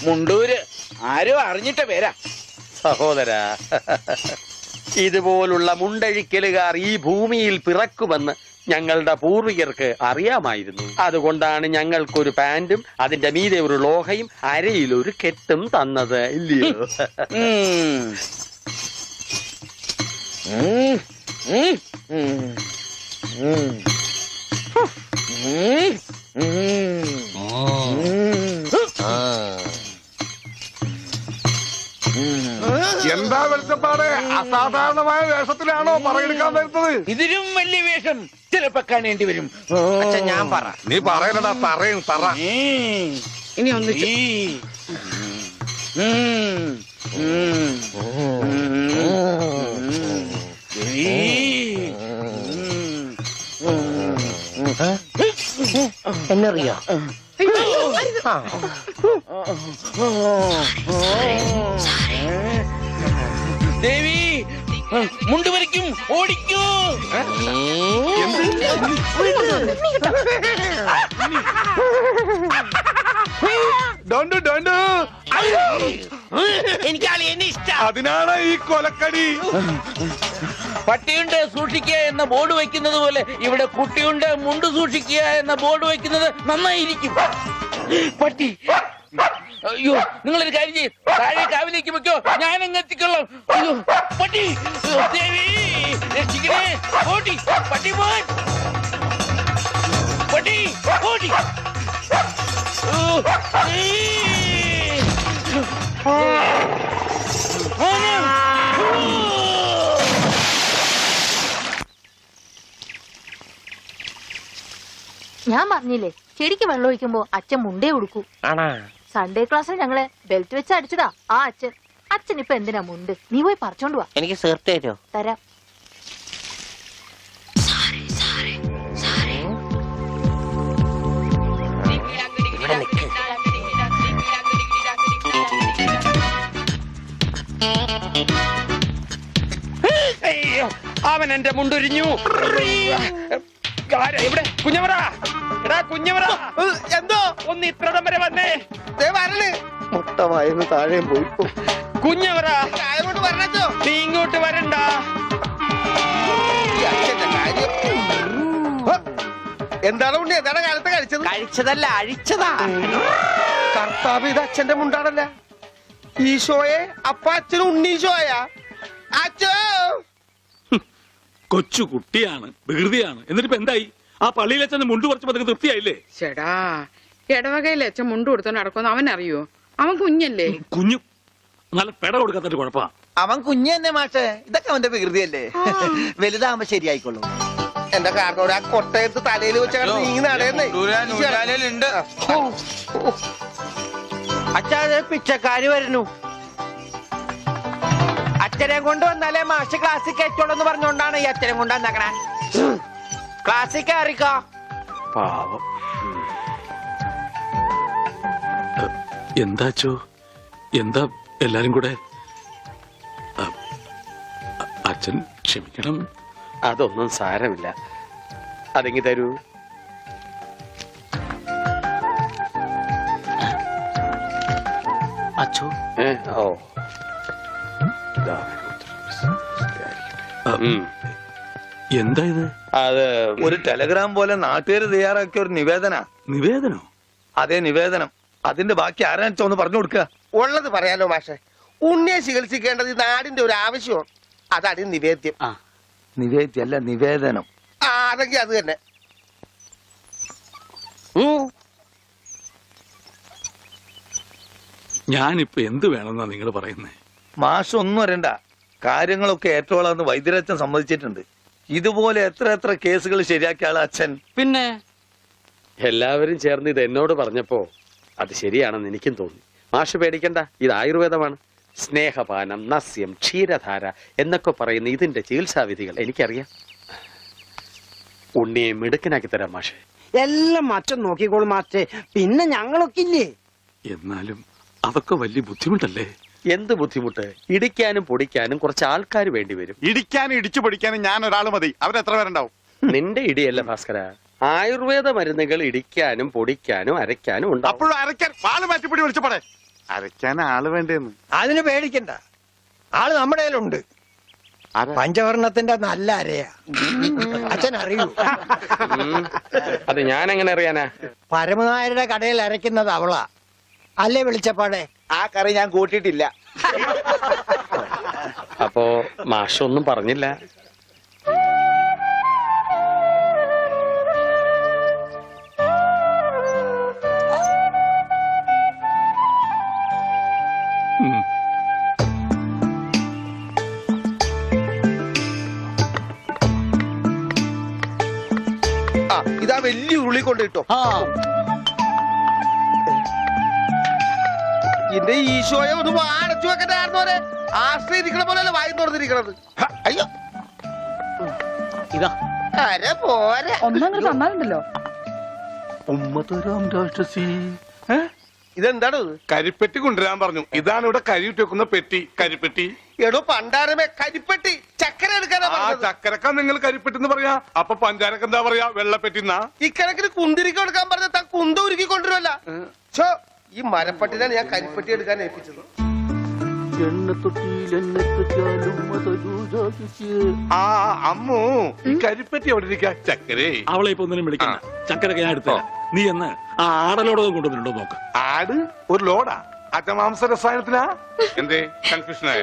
മുണ്ടൂര് ആരോ അറിഞ്ഞിട്ട പേരാ. സഹോദരാ, ഇതുപോലുള്ള മുണ്ടഴിക്കലുകാർ ഈ ഭൂമിയിൽ പിറക്കുമെന്ന് ഞങ്ങളുടെ പൂർവികർക്ക് അറിയാമായിരുന്നു. അതുകൊണ്ടാണ് ഞങ്ങൾക്കൊരു പാന്റും അതിന്റെ മീതെ ഒരു ലോഹയും അരയിലൊരു കെട്ടും തന്നത്, ഇല്ലയോ? എന്താ വെളിച്ചപ്പാട്? അസാധാരണമായ വേഷത്തിലാണോ പറയെടുക്കാൻ വരുന്നത്? ഇതിലും വലിയ വേഷം ചിലപ്പോ കാണേണ്ടി വരും. ഞാൻ പറ. നീ പറയലടാ, തറയും തറ. ഇനി ഒന്ന് എന്നറിയോ? ദേവി മുണ്ട് വരയ്ക്കും, ഓടിക്കൂ. എനിക്ക് എന്നെ ഇഷ്ടം. അതിനാണ് ഈ കൊലക്കടി. പട്ടിയുണ്ട് സൂക്ഷിക്കുക എന്ന ബോർഡ് വയ്ക്കുന്നത് പോലെ ഇവിടെ കുട്ടിയുണ്ട് മുണ്ട് സൂക്ഷിക്കുക എന്ന ബോർഡ് വയ്ക്കുന്നത് നന്നായിരിക്കും. പട്ടി, അയ്യോ, നിങ്ങളൊരു കാര്യം ചെയ്യും, താഴെ കാവിലേക്ക് വെക്കോ, ഞാൻ അങ്ങ് എത്തിക്കൊള്ളാം. അയ്യോ പട്ടി, ദേവി രക്ഷിക്കണേ. ഓടി പട്ടി, പോൻ പട്ടി, ഓടി. ഞാൻ പറഞ്ഞില്ലേ, ചെടിക്ക് വെള്ളം ഒഴിക്കുമ്പോ അച്ഛൻ മുണ്ടേ ഉടുക്കൂ. സൺഡേ ക്ലാസ്സിൽ ഞങ്ങളെ ബെൽറ്റ് വെച്ച് അടിച്ചതാ ആ അച്ഛൻ. അച്ഛൻ ഇപ്പൊ എന്തിനാ മുണ്ട്? നീ പോയി പറിച്ചോണ്ട് വാ. എനിക്ക് സേർട്ട് തരോ? തരാം. അവൻ എന്റെ മുണ്ടൊരിഞ്ഞു. ഇവിടെ കുഞ്ഞവറ, എടാ കുഞ്ഞവറ, എന്തോ ഒന്ന് ഇത്രടം വരെ വന്നേ. മുട്ടമായിരുന്നു താഴെയും പോയി. കുഞ്ഞവറ, പറഞ്ഞോ നീ ഇങ്ങോട്ട് വരണ്ട. എന്താണ് ഉണ്ണി? എന്താണ് കാലത്ത് കഴിച്ചത്? കഴിച്ചതല്ല, അഴിച്ചതാ. കർത്താവ്, ഇത് അച്ഛന്റെ മുണ്ടാണല്ല. ഈശോയെ, അപ്പ അച്ഛനും ഉണ്ണീശോയാ? അച്ഛോ, കൊച്ചു കുട്ടിയാണ്, വികൃതിയാണ്. എന്നിട്ടിപ്പോ എന്തായി? ആ പള്ളിയിലെ അച്ഛൻ മുണ്ടു കുറച്ചപ്പോ തൃപ്തിയായില്ലേ? ചേടാ, ഇടവകയിലെ അച്ഛൻ മുണ്ടു കൊടുത്തോ നടക്കുമെന്ന് അവൻ അറിയോ? അവൻ കുഞ്ഞല്ലേ? കുഞ്ഞു നല്ല പെട കൊടുക്കാത്തൊരു കുഴപ്പാ. അവൻ കുഞ്ഞു തന്നെ മാഷേ. ഇതൊക്കെ അവന്റെ വികൃതിയല്ലേ. വലുതാകുമ്പോ ശരിയായിക്കൊള്ളും. എന്റെ കാരണോട് ആ കൊട്ടയത്ത് തലയിൽ വെച്ച നീങ്ങി നടയുന്നേ. അച്ഛാ, പിച്ചക്കാര് വരുന്നു. അച്ഛനെ കൊണ്ട് വന്നാലേ മാഷ് ക്ലാസ്സിൽ കയറ്റുള്ളൂ പറഞ്ഞോണ്ടാണ് ഈ അച്ഛനെ കൊണ്ട് വന്നേക്കണേ. ക്ലാസ്സിൽ കയറിക്കോ. പാവം. എന്താച്ചോ? എന്താ എല്ലാരും കൂടെ? അച്ഛൻ ക്ഷമിക്കണം. അതൊന്നും സാരമില്ല. അതെങ്കി തരൂ. അച്ഛോ, ഓ, എന്താ ഇത്? അത് ഒരു ടെലഗ്രാം പോലെ നാട്ടുകാർ തയ്യാറാക്കിയ ഒരു നിവേദന. നിവേദനോ? അതേ, നിവേദനം. അതിന്റെ ബാക്കി ആരാണെന്ന് ഒന്ന് പറഞ്ഞു കൊടുക്കുക. ഉള്ളത് പറയാലോ മാഷെ. ഉണ്ണിയെ ചികിത്സിക്കേണ്ടത് ഈ നാടിന്റെ ഒരു ആവശ്യമാണ്. അതാണ് നിവേദ്യം. നിവേദ്യല്ല, നിവേദനം. അതെങ്കിൽ അത് തന്നെ. ഞാനിപ്പോ എന്ത് വേണമെന്നാ നിങ്ങൾ പറയുന്നേ? മാഷ് ഒന്നും വരണ്ട. കാര്യങ്ങളൊക്കെ ഏറ്റോളാന്ന് വൈദ്യരച്ഛൻ സമ്മതിച്ചിട്ടുണ്ട്. ഇതുപോലെ എത്ര എത്ര കേസുകൾ ശരിയാക്കിയ ആള് അച്ഛൻ. പിന്നെ എല്ലാവരും ചേർന്ന് ഇത് എന്നോട് പറഞ്ഞപ്പോ അത് ശരിയാണെന്ന് എനിക്കും തോന്നി. മാഷ് പേടിക്കണ്ട, ഇത് ആയുർവേദമാണ്. സ്നേഹപാനം, നസ്യം, ക്ഷീരധാര എന്നൊക്കെ പറയുന്ന ഇതിന്റെ ചികിത്സാവിധികൾ എനിക്കറിയാം. ഉണ്ണിയെ മിടുക്കനാക്കി തരാം മാഷെ. എല്ലാം അച്ഛൻ നോക്കിക്കോളും മാസ്റ്റേ. പിന്നെ ഞങ്ങളൊക്കെ ഇല്ലേ? എന്നാലും അതൊക്കെ വലിയ ബുദ്ധിമുട്ടല്ലേ? എന്ത് ബുദ്ധിമുട്ട്? ഇടിക്കാനും പൊടിക്കാനും കുറച്ച് ആൾക്കാർ വേണ്ടി വരും. ഇടിക്കാനും ഇടിച്ചു പൊടിക്കാനും ഞാൻ ഒരാൾ മതി. അവരെത്ര പേരുണ്ടാവും? നിന്റെ ഇടിയല്ല ഭാസ്കര, ആയുർവേദ മരുന്നുകൾ ഇടിക്കാനും പൊടിക്കാനും അരയ്ക്കാനും ഉണ്ടാവും. അപ്പോഴും അരയ്ക്കാൻ പാല് മാറ്റിപ്പൊടി വിളിച്ചപ്പോടെ. അരയ്ക്കാൻ ആള് വേണ്ടേന്ന്. അതിന് പേടിക്കണ്ട, ആള് നമ്മുടെ കയ്യിലുണ്ട്. പഞ്ചവർണത്തിന്റെ നല്ല അരയാ. അച്ഛൻ അറിയൂ? അത് ഞാൻ എങ്ങനെ അറിയാനാ? പരമനായരുടെ കടയിൽ അരയ്ക്കുന്നത് അവളാ. അല്ലേ വെളിച്ചപ്പാടെ? ആ കറി ഞാൻ കൂട്ടിയിട്ടില്ല. അപ്പോ മാഷൊന്നും പറഞ്ഞില്ല. ആ ഇതാ വലിയ ഉരുളി കൊണ്ട് കിട്ടോ. എന്റെ ഈശോയെ ഒന്ന് വാടച്ചു വെക്കണ്ടായിരുന്നോരെ. ആശ്രയിരിക്കണ പോലെ വായി തുറന്നിരിക്കണത്. അയ്യോ ഇതാ അര പോരെ. ഒന്നങ്ങനെ തന്നാലുണ്ടല്ലോ. ഇതെന്താണ് കരിപ്പെട്ടി കൊണ്ടുവരാൻ പറഞ്ഞു. ഇതാണ് ഇവിടെ കരിയിട്ട് വെക്കുന്ന പെട്ടി, കരിപ്പെട്ടി. എടോ പണ്ടാരമേ കരിപ്പെട്ടി ചക്കര എടുക്കാനാ ആ പറഞ്ഞത്. ചക്കരക്ക നിങ്ങൾ കരിപ്പെട്ടി എന്ന് പറയാ. അപ്പൊ പഞ്ചാരക്ക് എന്താ പറയാ? വെള്ളപ്പെട്ടിന്നാ. ഇക്കണക്കിന് കുന്തിരിക്ക എടുക്കാൻ പറഞ്ഞ താൻ കുന്ത ഉരുക്കി കൊണ്ടുവരുമല്ല. ഛോ, ഈ മരപ്പട്ടിനാണ് ഞാൻ കരിപ്പെട്ടി എടുക്കാൻ ഏൽപ്പിച്ചത്. ആ അമ്മു, ഈ കരിപ്പെട്ടി എവിടെ ഇരിക്കാ? ചക്കരേ, അവളെ ഇപ്പൊ ഒന്നിനും വിളിക്കണ്ട. ചക്കരൊക്കെ ഞാൻ എടുത്തോ. നീ എന്ന് ആ ആടലോടൊന്നും കൊണ്ടുവന്നിട്ടുണ്ടോ നോക്ക്. ആട് ഒരു ലോഡാ? അറ്റമാംസ രസായനത്തിനാ? എന്തേ കൺഫ്യൂഷനായ?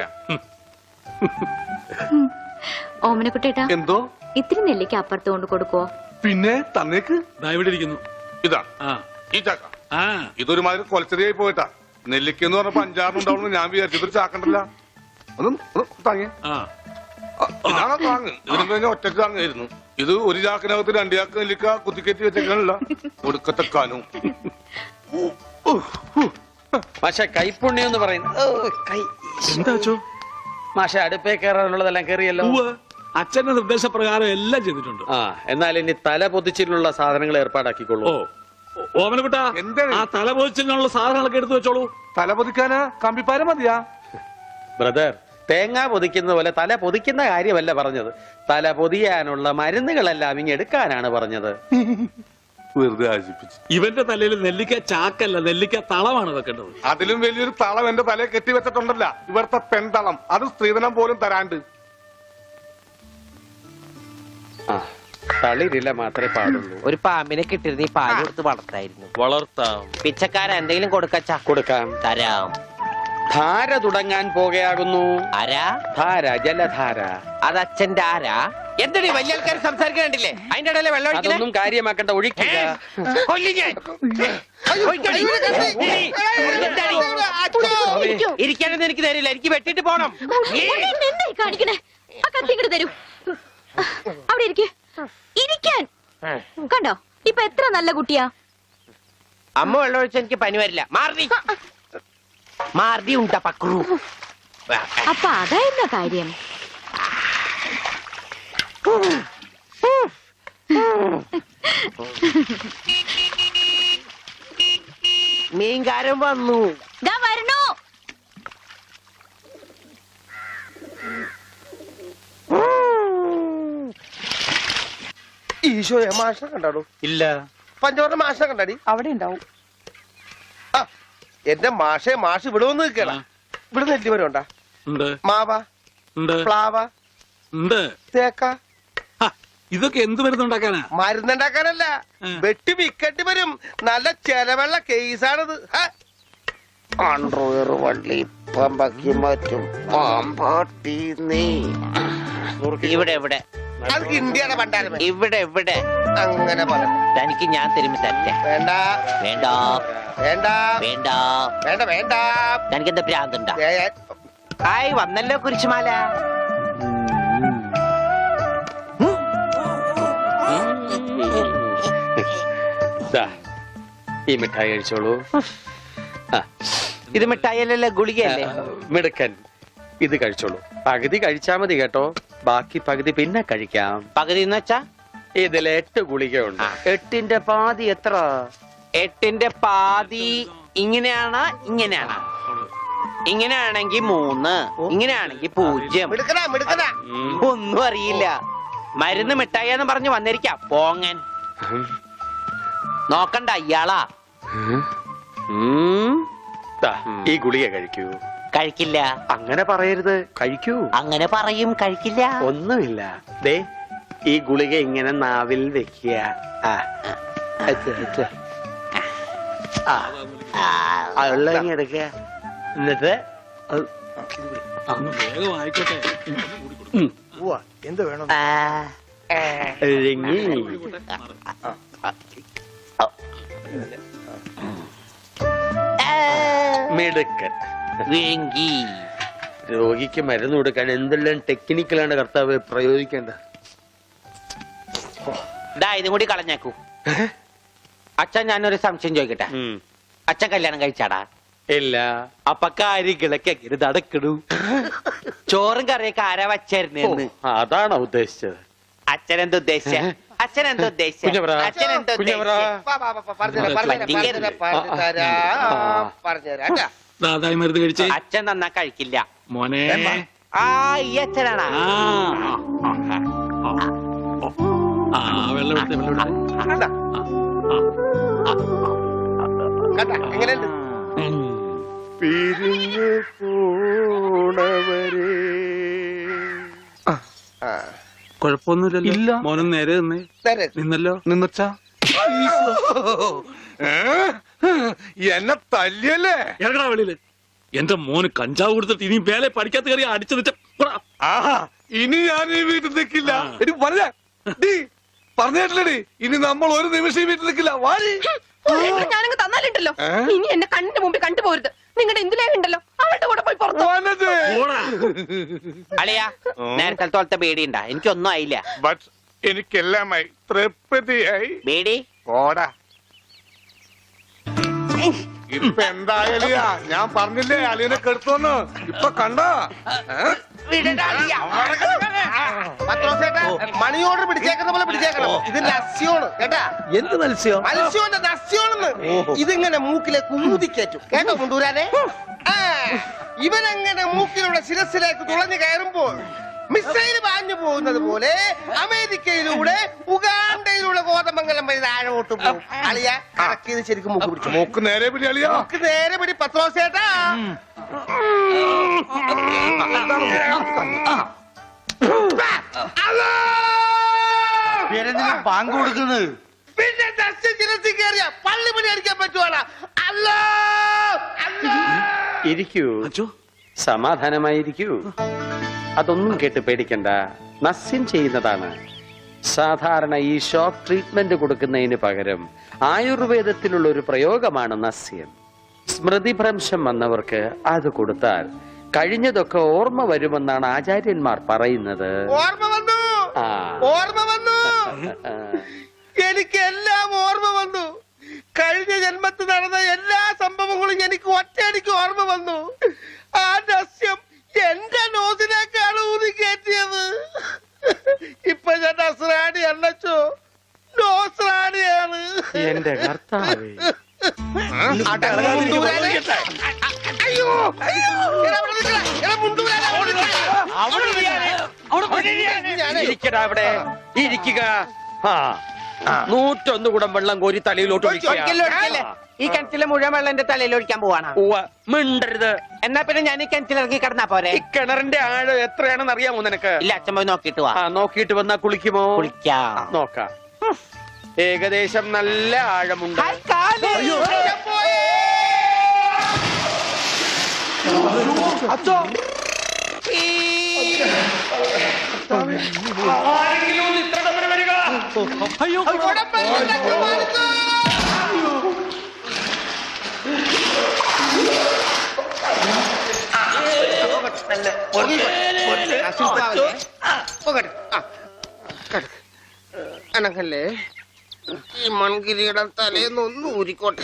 ഓമനക്കുട്ടേട്ടാ, എന്തോ? ഇത്തിരി നെല്ലിക്ക് അപ്പുറത്ത് കൊണ്ട് കൊടുക്കുവോ? പിന്നെ തന്നേക്ക്. ദാ ഇവിടെ ഇരിക്കുന്നു. ഇതാ ആ ഈ ചക്ക. ആ ഇതൊരുമാതിരി കൊലച്ചെറിയായി പോയിട്ടാ. നെല്ലിക്കെന്ന് പറഞ്ഞപ്പോ 5-6 ഉണ്ടാവുന്നു ഞാൻ വിചാരിച്ചു. ഇതൊരു ചാക്കണ്ടല്ല. ഒന്ന് താങ്ങി. ആ ഇതാണോ താങ്ങ്? ഇതിനും കഴിഞ്ഞ ഒറ്റക്ക് താങ്ങായിരുന്നു. ഇത് ഒരു ചാക്കിനകത്ത് 2 ചാക്ക് നെല്ലിക്ക കുത്തിക്കയറ്റി വെച്ചേക്കാനല്ല. ഒടുക്കത്തെക്കാനും. മാഷെ കൈപ്പുണ്യം എന്ന് പറയുന്നത് എന്താ വെച്ചോ? മാഷെ അടുപ്പേ കയറാനുള്ളതെല്ലാം കയറിയല്ലോ. അച്ഛന്റെ നിർദ്ദേശപ്രകാരം എല്ലാം ചെയ്തിട്ടുണ്ട്. ആ എന്നാൽ ഇനി തല പൊതിച്ചിട്ടുള്ള സാധനങ്ങൾ ഏർപ്പാടാക്കിക്കൊള്ളൂ. ഓ ഓമനക്കുട്ടാ, എന്തേ? ആ തലപോച്ചിനുള്ള സാധനങ്ങളൊക്കെ എടുത്തു വെച്ചോളൂ. തല പൊതിക്കാനാ കമ്പിപ്പാര മതിയാ? ബ്രദർ, തേങ്ങ പൊതിക്കുന്ന പോലെ തല പൊതിക്കുന്ന കാര്യമല്ല പറഞ്ഞത്. തല പൊതിയാനുള്ള മരുന്നുകളെല്ലാം ഇങ്ങെടുക്കാനാണ് പറഞ്ഞത്. വെറുതെ ആശിപ്പിച്ചു. ഇവന്റെ തലയിൽ നെല്ലിക്ക ചാക്കല്ല, നെല്ലിക്ക തളമാണ് വെക്കേണ്ടത്. അതിലും വലിയൊരു തളം എന്റെ തലയെ കെട്ടി വെച്ചിട്ടുണ്ടല്ല. ഇവിടുത്തെ പെൺതളം. അത് സ്ത്രീധനം പോലും തരാണ്ട്. ആ തളിരില്ല മാത്രമേ പാടുള്ളൂ. ഒരു പാമ്പിനെ കിട്ടിയിരുന്ന ഈ പാല് കൊടുത്ത് വളർത്തായിരുന്നു. വളർത്താം, പിച്ചക്കാരൻ എന്തെങ്കിലും കൊടുക്കച്ചാ? കൊടുക്കാം. തരാം. ധാര തുടങ്ങാൻ പോകുകയാകുന്നു. ആരാ? ധാര, ജലധാര. അത് അച്ഛന്റെ ആരാ? എന്താണ് വലിയ ആൾക്കാർ സംസാരിക്കണ്ടില്ലേ? അതിന്റെ ഇടയിലെ വെള്ളം ഒഴിക്കണേ? അതൊന്നും കാര്യമാക്കണ്ട, ഒഴിക്കുക. ഇരിക്കാനൊന്നും എനിക്ക് തരില്ല, എനിക്ക് വെട്ടിട്ട് പോണം. കാണിക്കണേ, ആ കത്തിങ്ങട് തരൂ. അവിടെ ഇരിക്കാൻ കണ്ടോ, ഇപ്പൊ എത്ര നല്ല കുട്ടിയാ. അമ്മ വെള്ളം ഒഴിച്ച എനിക്ക് പനി വരില്ല. മാർദി മാർദി ഉണ്ടാ പക്രു. അപ്പൊ അതായിരുന്ന കാര്യം. മീൻകാരൻ വന്നു. ദാ വരണു. ഈശോയെ മാഷിനെ കണ്ടാടോ? ഇല്ല. പഞ്ചവർണ്ണ മാഷിനെ കണ്ടാടി? അവിടെ ഉണ്ടാവും. ആ എന്റെ മാഷ് ഇവിടെ വന്ന് നിൽക്കണ. ഇവിടെ നെല്ലിമരം ഉണ്ടാ? ഉണ്ട് മാവ, ഉണ്ട് പ്ലാവ, ഉണ്ട്. തേക്ക. ഹ, ഇതൊക്കെ എന്ത് മരുന്നുണ്ടാക്കാനാ? മരുന്നുണ്ടാക്കാനല്ല, വെട്ടി വിക്കട്ടി വരും. നല്ല ചെലവുള്ള കേസാണിത്. വള്ളി പമ്പക്കി മറ്റും പാമ്പാട്ടി നീ. ഇവിടെ ഇവിടെ അത് ഇന്ത്യയുടെ പണ്ടാരമേ. ഇവിടെ ഇവിടെ അങ്ങനെ പറ. തനിക്ക് ഞാൻ തിരുമ്പി തരട്ടെ. വേണ്ട വേണ്ട വേണ്ട വേണ്ട വേണ്ട വേണ്ട. തനിക്ക് എന്താ ഭ്രാന്തുണ്ടാ? ആയി വന്നല്ലോ കുരിശുമാല. ദാ, ഈ മിഠായി കഴിച്ചോളൂ. ഇത് മിഠായിയല്ലല്ലോ, ഗുളികയല്ലേ? മിടുക്കൻ, ഇത് കഴിച്ചോളൂ. പകുതി കഴിച്ചാ മതി കേട്ടോ, ബാക്കി പകുതി പിന്നെ കഴിക്കാം. പകുതി എന്ന് വെച്ചാ? ഇതിൽ 8 ഗുളികയുണ്ട്. 8ന്റെ പാതി എത്ര? 8ന്റെ പാതി ഇങ്ങനെയാണ്, ഇങ്ങനെയാണ്. ഇങ്ങനെയാണെങ്കിൽ 3, ഇങ്ങനെയാണെങ്കിൽ 0. മിടുക്കനാ മിടുക്കനാ. ഒന്നും അറിയില്ല. മരുന്ന് മിഠായിന്ന് പറഞ്ഞു വന്നിരിക്കാം പോങ്ങൻ. നോക്കണ്ട, ഇയാളാ. ദാ, ഈ ഗുളിക കഴിക്കൂ. കഴിക്കില്ല. അങ്ങനെ പറയരുത്, കഴിക്കൂ. അങ്ങനെ പറയും, കഴിക്കില്ല. ഒന്നുമില്ല. ദേ, ഈ ഗുളിക ഇങ്ങനെ നാവിൽ വെക്കുക. ആ, ഉള്ളങ്ങി എടുക്കുക. എന്നിട്ട് ഒന്ന് വേഗം ആയിക്കോട്ടെ. എന്ത് വേണം? ഇഴങ്ങി. മിടുക്കൻ. വിഴുങ്ങി. രോഗിക്ക് മരുന്ന് കൊടുക്കാൻ എന്തെല്ലാം ടെക്നിക്കലാണ് കർത്താവ് പ്രയോഗിക്കേണ്ടത്. ഇതും കൂടി കളഞ്ഞേക്കൂ. അച്ഛൻ ഞാനൊരു സംശയം ചോദിക്കട്ടെ. അച്ഛൻ കല്യാണം കഴിച്ചാടാ? ഇല്ല. അപ്പൊ കാര്യങ്ങളൊക്കെ എങ്ങനെ നടക്കണു? ചോറും കറിയൊക്കെ ആരാ വച്ചായിരുന്നെന്ന്? അതാണോ ഉദ്ദേശിച്ചത്? അച്ഛൻ എന്താ ഉദ്ദേശിച്ച? അച്ഛൻ എന്താ ഉദ്ദേശിച്ച? കുഞ്ഞവറാ, അച്ഛൻ എന്താ കുഞ്ഞവറാ. ദാതായി മരുന്ന് കഴിച്ചേ. അച്ഛൻ നന്നാ കഴിക്കില്ല മോനെ. ആ ഈ അച്ഛനാണാ? വെള്ളം എടുത്തേ, വെള്ളം എടുത്തേ. എങ്ങനെയുണ്ട്? പിരിഞ്ഞു പോണവരെ. കുഴപ്പമൊന്നുമില്ലല്ലോ. മോനും നേരെ നിന്നേ. നിന്നല്ലോ. നിന്നച്ചാ എന്നെ തല്ലിയല്ലേ? ഇറങ്ങണ വെളിയില്. എന്റെ മോന് കഞ്ചാവ് കൊടുത്തിട്ട് ഇനി മേലെ പഠിക്കാത്ത കയറി അടിച്ചു വെച്ച. ആഹാ, ഇനി ഞാൻ ഈ വീട്ടിൽ നിൽക്കില്ല. പറഞ്ഞിട്ടില്ലടി, ഇനി നമ്മൾ ഒരു നിമിഷം വീട്ടിൽ നിൽക്കില്ല. വാടി. ഞാനങ്ങ് തന്നാലുണ്ടല്ലോ, ഇനി എന്നെ കണ്ണിന്റെ മുമ്പിൽ കണ്ടുപോരുത്. നിങ്ങളുടെ എന്തിലേ ഉണ്ടല്ലോ, അവളുടെ കൂടെ പോയി പുറത്തു. അളിയാ, നേരത്തെ തോളത്തെ ബേഡി ഉണ്ടാ? എനിക്കൊന്നും ആയില്ല. ബട്ട് എനിക്കെല്ലാമായി തൃപ്തിയായി. ബേഡി പോടാ. ഇപ്പൊ എന്തായാലും ഞാൻ പറഞ്ഞില്ലേ അളിയനെ കെടുത്തോന്ന്. ഇപ്പൊ കണ്ടോ? മണി ഓർഡർ പിടിച്ചേക്കുന്ന പോലെ പിടിച്ചേക്കണം. ഇത് നസ്യോണ് കേട്ടാ. എന്ത് മത്സ്യം? മത്സ്യോന്റെ നസ്യോണെന്ന്. ഇതിങ്ങനെ മൂക്കിലേക്ക് ഊതിക്കേറ്റും കേട്ടോ കൊണ്ടുവരാനെ. ഇവനങ്ങനെ മൂക്കിലൂടെ ശിരസിലേക്ക് തുളഞ്ഞു കയറുമ്പോൾ മിസൈൽ പാഞ്ഞു പോകുന്നത് പോലെ അമേരിക്കയിലൂടെ ഉഗാണ്ടയിലൂടെ കോതമംഗലം വഴി താഴോട്ട് പോകും. അളിയ കറക്കിയത് ശരിക്കും മൂക്ക് പിടിച്ചു. മൂക്ക് നേരെ പിടി അളിയാ. മൂക്ക് നേരെ പിടി പത്രോസേട്ടാ. ബാങ്ക് കൊടുക്കുന്നത് പിന്നെ ശിരസിൽ കയറിയ പള്ളി പണി അടിക്കാൻ പറ്റുവാടാ. അല്ലോ ഇരിക്കൂ, സമാധാനമായിരിക്കൂ. അതൊന്നും കേട്ട് പേടിക്കണ്ട. നസ്യം ചെയ്യുന്നതാണ്. സാധാരണ ഈ ഷോക്ക് ട്രീറ്റ്മെന്റ് കൊടുക്കുന്നതിന് പകരം ആയുർവേദത്തിലുള്ള ഒരു പ്രയോഗമാണ് നസ്യം. സ്മൃതിഭ്രംശം വന്നവർക്ക് അത് കൊടുത്താൽ കഴിഞ്ഞതൊക്കെ ഓർമ്മ വരുമെന്നാണ് ആചാര്യന്മാർ പറയുന്നത്. ഓർമ്മ വന്നു, ഓർമ്മ വന്നു. എനിക്ക് എല്ലാം ഓർമ്മ വന്നു. കഴിഞ്ഞ ജന്മത്തിൽ നടന്ന എല്ലാ സംഭവങ്ങളും എനിക്ക് ഒറ്റയടിക്ക് ഓർമ്മ വന്നു. ആ നസ്യം എന്റെ നോസിലേക്കാണ് ഊതി കയറ്റിയത്. ഇപ്പൊ ഞാൻ നസ്രാണി അല്ലച്ചോ, നോസ്രാണിയാണ്. എന്റെ കർത്താവേ. അയ്യോ ഇരിക്കടാ അവിടെ, ഇരിക്കുക. 101 കുടം വെള്ളം കോരി തലയിലോട്ട് ഈ കിണറ്റിലെ മുഴുവൻ വെള്ളം എന്റെ തലയിൽ ഒഴിക്കാൻ പോവാണ്. മിണ്ടരുത്. എന്നാ പിന്നെ ഞാൻ ഈ കിണറ്റിൽ ഇറങ്ങി കിടന്നാ പോരെ? ഈ കിണറിന്റെ ആഴം എത്രയാണെന്ന് അറിയാമോ നിനക്ക്? ഇല്ല, അച്ഛൻ പോയി നോക്കിട്ട് വാ. നോക്കിയിട്ട് വന്നാ കുളിക്കുമോ? കുളിക്കാം. നോക്കാം. ഏകദേശം നല്ല ആഴമുണ്ട്. അച്ഛോ, അയ്യോ, അനക്കല്ലേ ഈ മൺകിരിയുടെ തലേന്നൊന്ന് ഊരിക്കോട്ടെ.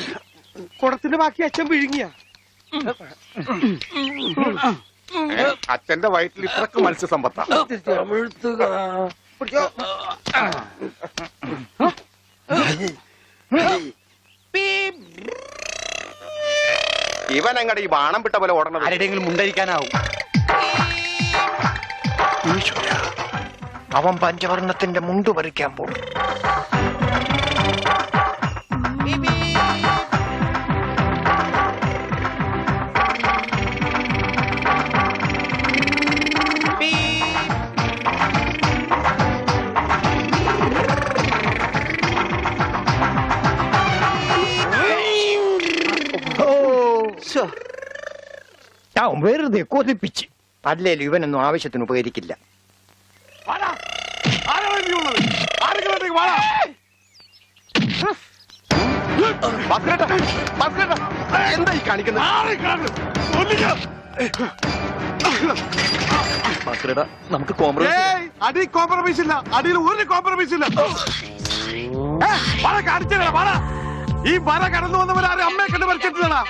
കുടത്തിന്റെ ബാക്കി അച്ഛൻ വിഴുങ്ങിയ. അച്ഛന്റെ വയറ്റിൽ ഇത്രക്ക് മത്സ്യസമ്പത്താ. ഇവൻ അങ്ങടെ ഈ ബാണം വിട്ട പോലെ ഓടണം. ആരുടെയെങ്കിലും മുണ്ടരിക്കാനാവും. അവൻ പഞ്ചവർണ്ണത്തിന്റെ മുണ്ടു പറിക്കാൻ പോകും. വെറുതെ കൊതിപ്പിച്ച് അല്ലേലും ഇവനൊന്നും ആവശ്യത്തിന് ഉപകരിക്കില്ല. എന്തായി കാണിക്കുന്നത്? നമുക്ക് കോംപ്രമൈസ് അടി കോംപ്രമൈസ് ഇല്ല, അടിയിൽ ഒരു കോംപ്രമൈസ് ഇല്ല. ഈ വര കടന്നു വന്നവരാരും അമ്മയെ കണ്ട് മരിച്ചിട്ടില്ലടാ.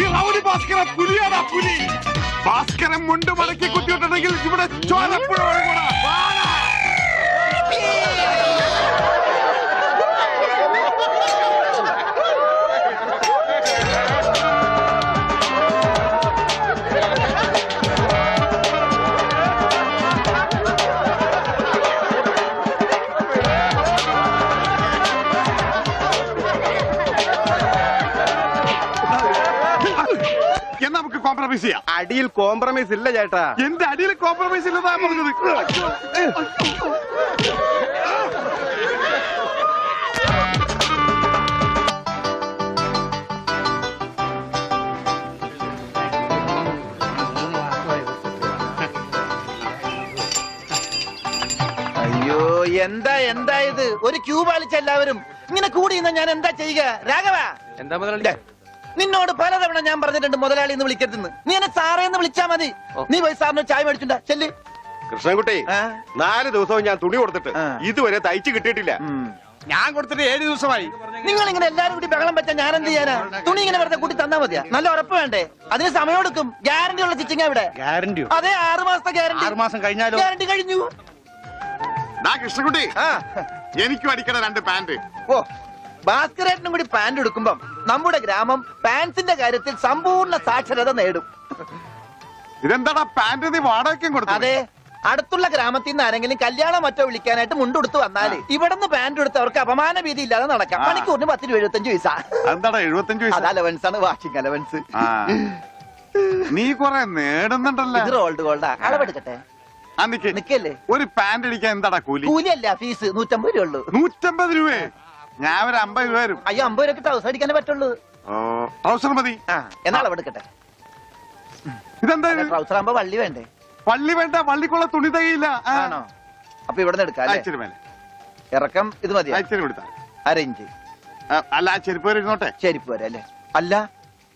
ഈ റൗഡി ഭാസ്കര പുലിയാടാ, പുലി. ഭാസ്കരൻ മുണ്ട് മടക്കി കുത്തിയിട്ടുണ്ടെങ്കിൽ ഇവിടെ ചോരപ്പുഴ ഒഴുകൂടാ. നമുക്ക് കോംപ്രമൈസ് ചെയ്യാം. അടിയിൽ കോംപ്രമൈസ് ഇല്ല ചേട്ടാ. എന്റെ അടിയിൽ കോംപ്രമൈസ് ഇല്ലെന്നാ പറഞ്ഞത്. അയ്യോ എന്താ ഇത്? ഒരു ക്യൂ പാലിച്ച എല്ലാവരും ഇങ്ങനെ കൂടി നിന്നാ ഞാൻ എന്താ ചെയ്യുക? രാഘവ, എന്താ മുതലാളി? നിന്നോട് പലതവണ ഞാൻ പറഞ്ഞിട്ടുണ്ട് മുതലാളി എന്ന് വിളിക്കരുതെന്ന്. നീ എന്നെ സാറേ എന്ന് വിളിച്ചാ മതി. നീ പോയി സാറിന് ചായ മേടിച്ചുണ്ടാ ചെല്ല്. കൃഷ്ണൻകുട്ടി, 4 ദിവസവും ഞാൻ തുണി കൊടുത്തിട്ട് ഇതുവരെ തയ്ച്ചു കിട്ടിയിട്ടില്ല. ഞാൻ കൊടുത്തിട്ട് 7 ദിവസമായി. നിങ്ങൾ ഇങ്ങനെ എല്ലാരും കൂടി ബഹളം വെച്ചാൽ ഞാൻ എന്ത് ചെയ്യാനാ? തുണി ഇങ്ങനെ വെറുതെ കൂട്ടി തന്നാ മതിയാ? നല്ല ഉറപ്പ് വേണ്ടേ? അതിന് സമയം എടുക്കും. ഗ്യാരണ്ടി ഉള്ള സ്റ്റിച്ചിങ് ഇവിടെ. ഗ്യാരണ്ടിയോ? അതെ, 6 മാസത്തെ ഗ്യാരണ്ടി. 6 മാസം കഴിഞ്ഞാലോ? ഗ്യാരണ്ടി കഴിഞ്ഞു. കൃഷ്ണൻകുട്ടി, എനിക്കും അടിക്കണ 2 പാന്റ്. ഓ, ഭാസ്കരേട്ടനും കൂടി പാന്റ് എടുക്കുമ്പം നമ്മുടെ ഗ്രാമം പാൻസിന്റെ കാര്യത്തിൽ സമ്പൂർണ്ണ സാക്ഷരത നേടും. ഇതെന്താടാ പാന്റ് നീ വാടകയ്ക്കും കൊടുത്തു? അതെ, അടുത്തുള്ള ഗ്രാമത്തിൽ നിന്ന് ആരെങ്കിലും കല്യാണം മറ്റോ വിളിക്കാനായിട്ട് മുണ്ടെടുത്ത് വന്നാല് ഇവിടുന്ന് പാന്റ് എടുത്ത് അവർക്ക് അപമാന ഭീതി ഇല്ലാതെ നടക്കാം. മണിക്കൂറിന് 10 രൂപ 75 പൈസ. എന്താടാ 75 അത് അലവൻസ് ആണ്, വാഷിംഗ് അലവൻസ്. നീ കൊറേ നേടുന്നുണ്ടല്ലോ. ഇത് റോൾഡ് ഗോൾഡാ. അളവെടുക്കട്ടെ? നിക്കല്ലേ. ഒരു പാന്റ് അടിക്കാൻ എന്താടാ കൂലി? കൂലിയല്ല, ഫീസ് 150 രൂപ ഉള്ളൂ. 150 രൂപയെ? ഞാൻ ഒരു 50 രൂപ വരും. അയ്യോ, 50 രൂപയ്ക്ക് ട്രൗസർ അടിക്കാനേ പറ്റുള്ളൂ. ട്രൗസർ മതി. എന്നാ അളവെടുക്കട്ടെ? ഇതെന്താ? ട്രൗസർ ആകുമ്പോ വള്ളി വേണ്ടേ? വള്ളി വേണ്ട, വള്ളിക്കുള്ള തുണി തികയില്ല. ആണോ? അപ്പൊ ഇവിടെ നിന്ന് എടുക്കാം. ഇറക്കം ഇത് മതി. അരയിഞ്ച്. അല്ല, ആ ചെരുപ്പ് വരെ ഇരുന്നോട്ടെ. ചെരുപ്പ് വരെ അല്ലേ? അല്ല,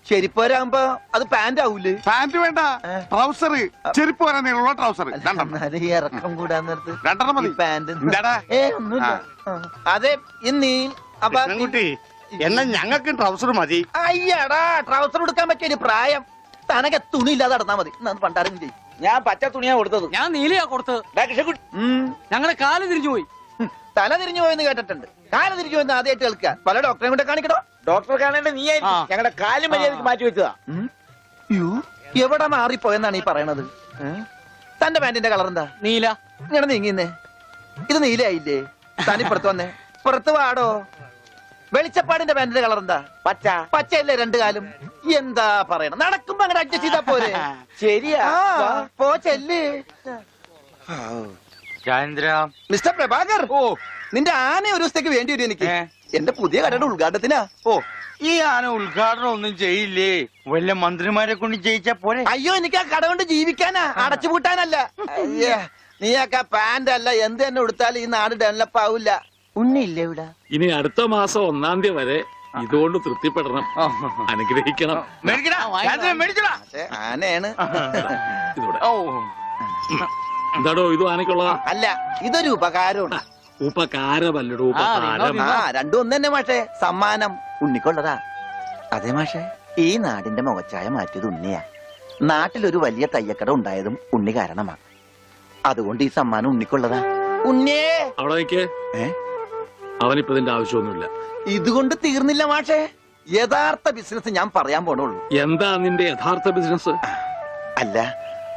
ചെരുപ്പ് വരെ ആകുമ്പോ അത് പാന്റ് ആവൂലേ? പാന്റ് വേണ്ട, ട്രൗസർ. ചെരുപ്പ് വരെ നീളമുള്ള ട്രൗസർ. ഇറക്കം കൂടാൻ നേരത്ത് 2 മതി. പാന്റ് എന്താടാ? ഒന്നുമില്ല. അതെ, ഇന്നീ കൃഷ്ണൻകുട്ടി, എന്നാ ഞങ്ങൾക്ക് ട്രൗസർ മതി. അയ്യടാ, ട്രൗസർ എടുക്കാൻ പറ്റിയ ഒരു പ്രായം. തനക്ക് തുണി ഇല്ലാതെ നടന്നാ മതി. പണ്ടാരും ചെയ്യും. ഞാൻ പച്ച തുണിയാ കൊടുത്തത്. ഞാൻ നീലയാ കൊടുത്തത്. ഞങ്ങളെ കാല് തിരിഞ്ഞു പോയി. തല തിരിഞ്ഞു പോയെന്ന് കേട്ടിട്ടുണ്ട്. കാല് തിരിഞ്ഞു പോയെന്ന് ആദ്യമായിട്ട് കേൾക്കുക. പല ഡോക്ടറെ കൂടെ കാണിക്കണോ? ഡോക്ടറെ കാണേണ്ട നീ ആയിരിക്കും. ഞങ്ങളുടെ കാലും മര്യാദക്ക് മാറ്റി വെച്ചതാ. എവിടെ മാറിപ്പോയെന്നാണ് ഈ പറയണത്? തന്റെ പാന്റിന്റെ കളർ എന്താ? നീല. ഇങ്ങനെ നീങ്ങിന്നേ. ഇത് നീലയായില്ലേ? തനിപ്പുറത്ത് വന്നേ. പുറത്ത് വാടോ. വെളിച്ചപ്പാടിന്റെ പാന്റിന്റെ കളർ എന്താ? പച്ച. പച്ചയല്ലേ 2 കാലും? എന്താ പറയണം? നടക്കുമ്പോ അങ്ങനെ അഡ്ജസ്റ്റ് ചെയ്താ പോരെ? ശരിയാ, പോ ചെല്ല്. മിസ്റ്റർ പ്രഭാകർ, നിന്റെ ആന ഒരു ദിവസത്തേക്ക് വേണ്ടി വരും എനിക്ക്. എന്റെ പുതിയ കടയുടെ ഉദ്ഘാടനത്തിനാ. ഈ ആന ഉദ്ഘാടനം ഒന്നും ചെയ്യില്ലേ? വല്ല മന്ത്രിമാരെ കൊണ്ട് ചെയ്യിച്ചാ പോലെ. അയ്യോ, എനിക്ക് ആ കട കൊണ്ട് ജീവിക്കാനാ, അടച്ചുപൂട്ടാനല്ല. നീയൊക്കെ പാന്റ് അല്ല എന്ത് തന്നെ കൊടുത്താലും ഈ നാട് ഡെവലപ്പ് ആവില്ല. ഉണ്ണിയില്ലേ ഇവിടെ? ഇനി അടുത്ത മാസം 1-ാം തീയതി വരെ ഇതുകൊണ്ട് തൃപ്തിപ്പെടണം, അനുഗ്രഹിക്കണം. ആനയാണ്. എന്താടോ ഇത് ആനയ്ക്കുള്ളതാ? അല്ല, ഇതൊരു ഉപകാരമാണ്. ഉപകാരമല്ലടോ, ഉപകാരം. രണ്ടും ഒന്ന് തന്നെ മാഷേ. സമ്മാനം ഉണ്ണിക്കൊള്ളതാ. അതെ മാഷേ, ഈ നാടിന്റെ മുഖച്ഛായ മാറ്റിയത് ഉണ്ണിയാ. നാട്ടിലൊരു വലിയ തയ്യക്കട ഉണ്ടായതും ഉണ്ണി കാരണമാണ്. അതുകൊണ്ട് ഈ സമ്മാനം ഉണ്ണിക്കൊള്ളതാ. ഉണ്ണിയേ അവിടെ നിൽക്കേ. അവനിപ്പോ ഇതിന്റെ ആവശ്യമൊന്നുമില്ല. ഇതുകൊണ്ട് തീർന്നില്ല മാഷേ. യഥാർത്ഥ ബിസിനസ് ഞാൻ പറയാൻ പോണുള്ളൂ. എന്താ നിന്റെ യഥാർത്ഥ ബിസിനസ്? അല്ല,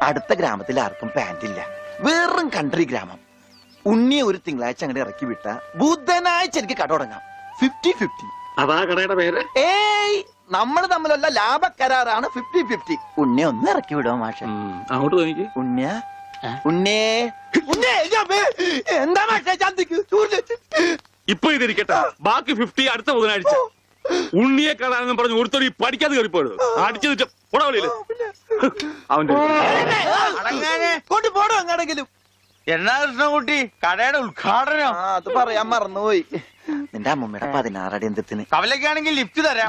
അടുത്ത ഗ്രാമത്തിൽ ആർക്കും പാന്റ് ഇല്ല. വെറും കൺട്രി ഗ്രാമം. ഉണ്ണിയെ ഒരു തിങ്കളാഴ്ച അങ്ങോട്ട് ഇറക്കി വിട്ട ബുധനാഴ്ച എനിക്ക് കട തുടങ്ങാം. 50-50. അതാ കടയുടെ പേര്? ഏയ്, നമ്മൾ തമ്മിലുള്ള ലാഭക്കരാറാണ് 50-50. ഉണ്ണിയെ ഒന്ന് ഇറക്കി വിടുമോ മാഷെ? അങ്ങോട്ട് നോക്കി. ഉണ്ണിയ ഉണ്ണേ എന്താ മാഷെ? ചന്തിക്ക് ഇപ്പൊ ഇതിരിക്കട്ടെ, ബാക്കി 50 അടുത്ത ബുധനാഴ്ച. ഉണ്ണിയെ കാണാനെന്നും പറഞ്ഞ് ഒരുത്തടി പഠിക്കാതെ കയറിപ്പോയത് അടിച്ചു പോടാവളിയില് അവന്റെ കൊണ്ടുപോടോ അങ്ങാണെങ്കിലും. എന്നാ കൃഷ്ണൻകുട്ടി കടയുടെ ഉദ്ഘാടനം അത് പറയാൻ മറന്നുപോയി. നിന്റെ അമ്മൂമ്മയുടെ 16 അടി എന്തിന് കവലയ്ക്കാണെങ്കിൽ ലിഫ്റ്റ് തരാം.